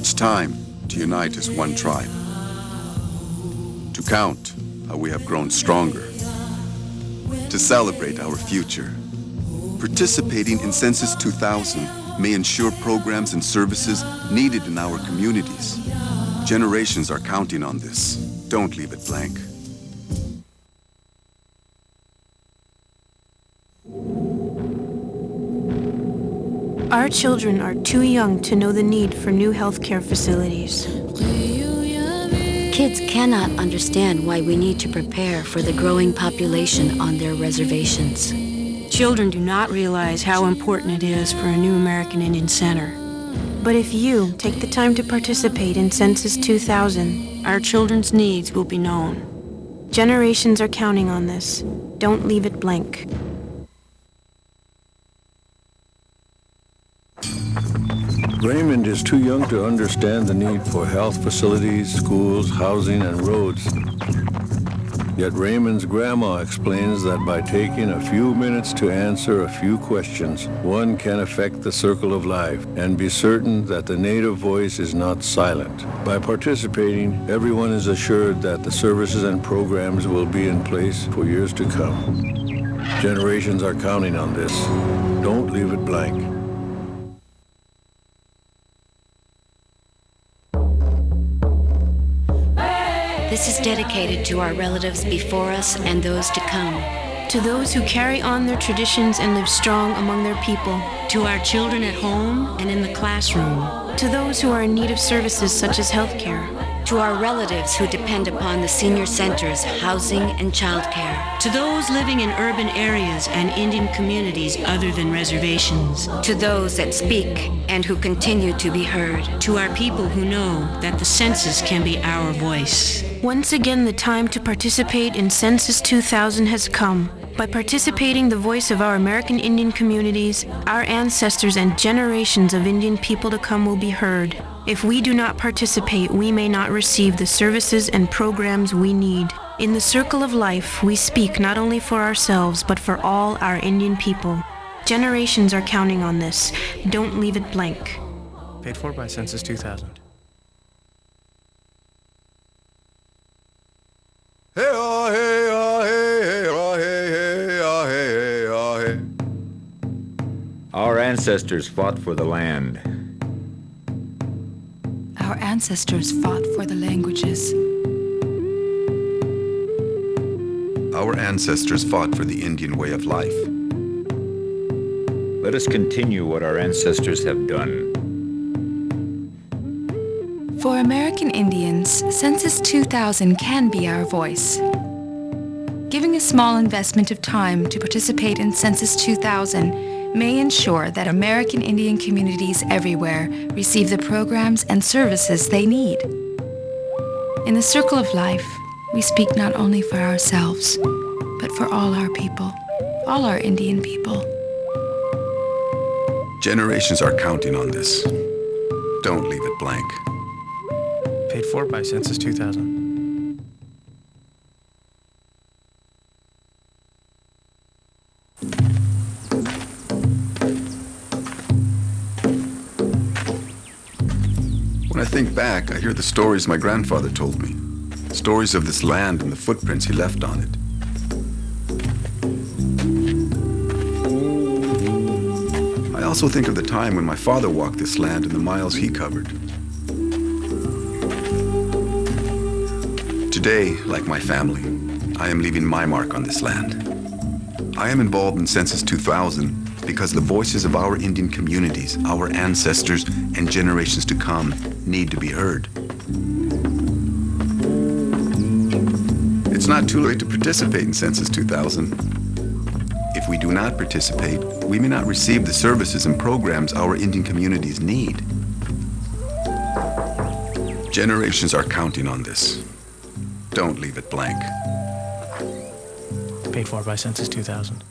It's time to unite as one tribe. To count how we have grown stronger. To celebrate our future. Participating in Census 2000 may ensure programs and services needed in our communities. Generations are counting on this. Don't leave it blank. Our children are too young to know the need for new healthcare facilities. Kids cannot understand why we need to prepare for the growing population on their reservations. Children do not realize how important it is for a new American Indian Center. But if you take the time to participate in Census 2000, our children's needs will be known. Generations are counting on this. Don't leave it blank. Raymond is too young to understand the need for health facilities, schools, housing, and roads. Yet Raymond's grandma explains that by taking a few minutes to answer a few questions, one can affect the circle of life and be certain that the native voice is not silent. By participating, everyone is assured that the services and programs will be in place for years to come. Generations are counting on this. Don't leave it blank. This is dedicated to our relatives before us and those to come. To those who carry on their traditions and live strong among their people. To our children at home and in the classroom. To those who are in need of services such as healthcare. To our relatives who depend upon the senior centers, housing, and childcare. To those living in urban areas and Indian communities other than reservations. To those that speak and who continue to be heard. To our people who know that the census can be our voice. Once again, the time to participate in Census 2000 has come. By participating, the voice of our American Indian communities, our ancestors, and generations of Indian people to come will be heard. If we do not participate, we may not receive the services and programs we need. In the circle of life, we speak not only for ourselves, but for all our Indian people. Generations are counting on this. Don't leave it blank. Paid for by Census 2000. Our ancestors fought for the land. Our ancestors fought for the languages. Our ancestors fought for the Indian way of life. Let us continue what our ancestors have done. For American Indians, Census 2000 can be our voice. Giving a small investment of time to participate in Census 2000 may ensure that American Indian communities everywhere receive the programs and services they need. In the circle of life, we speak not only for ourselves, but for all our people, all our Indian people. Generations are counting on this. Don't leave it blank. Paid for by Census 2000. When I think back, I hear the stories my grandfather told me. Stories of this land and the footprints he left on it. I also think of the time when my father walked this land and the miles he covered. Today, like my family, I am leaving my mark on this land. I am involved in Census 2000 because the voices of our Indian communities, our ancestors, and generations to come need to be heard. It's not too late to participate in Census 2000. If we do not participate, we may not receive the services and programs our Indian communities need. Generations are counting on this. Don't leave it blank. Paid for by Census 2000.